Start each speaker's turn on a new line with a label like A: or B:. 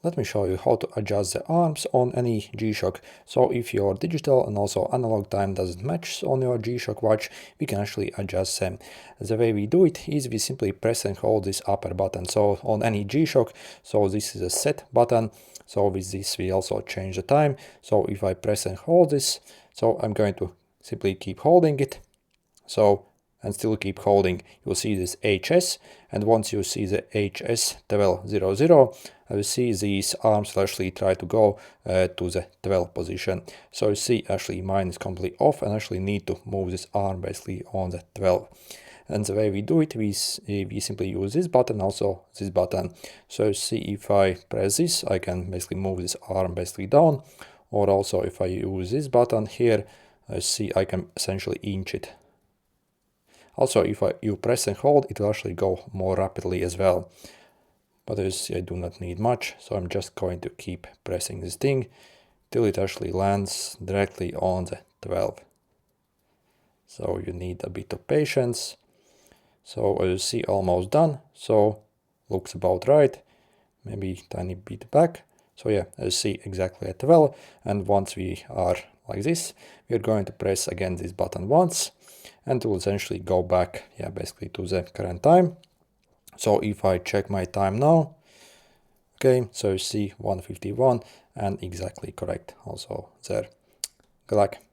A: Let me show you how to adjust the arms on any G-Shock. So if your digital and also analog time doesn't match on your G-Shock watch, we can actually adjust them. The way we do it is we simply press and hold this upper button. So on any G-Shock, so this is a set button. So with this we also change the time. So if I press and hold this, so I'm going to simply keep holding it. So and still keep holding, you'll see this HS, and once you see the HS 1200, you see these arms will actually try to go to the 12 position. So you see actually mine is completely off and actually need to move this arm basically on the 12. And the way we do it, we simply use this button, also this button. So you see if I press this, I can basically move this arm basically down, or also if I use this button here, you see I can essentially inch it. Also, if you press and hold, it will actually go more rapidly as well. But as you see, I do not need much, so I'm just going to keep pressing this thing till it actually lands directly on the 12. So you need a bit of patience. So as you see, almost done. So looks about right. Maybe tiny bit back. So yeah, as you see, exactly at 12. And once we are like this, we are going to press again this button once, and it will essentially go back, yeah, basically to the current time. So if I check my time now, okay, so you see 1:51 and exactly correct also there. Good luck.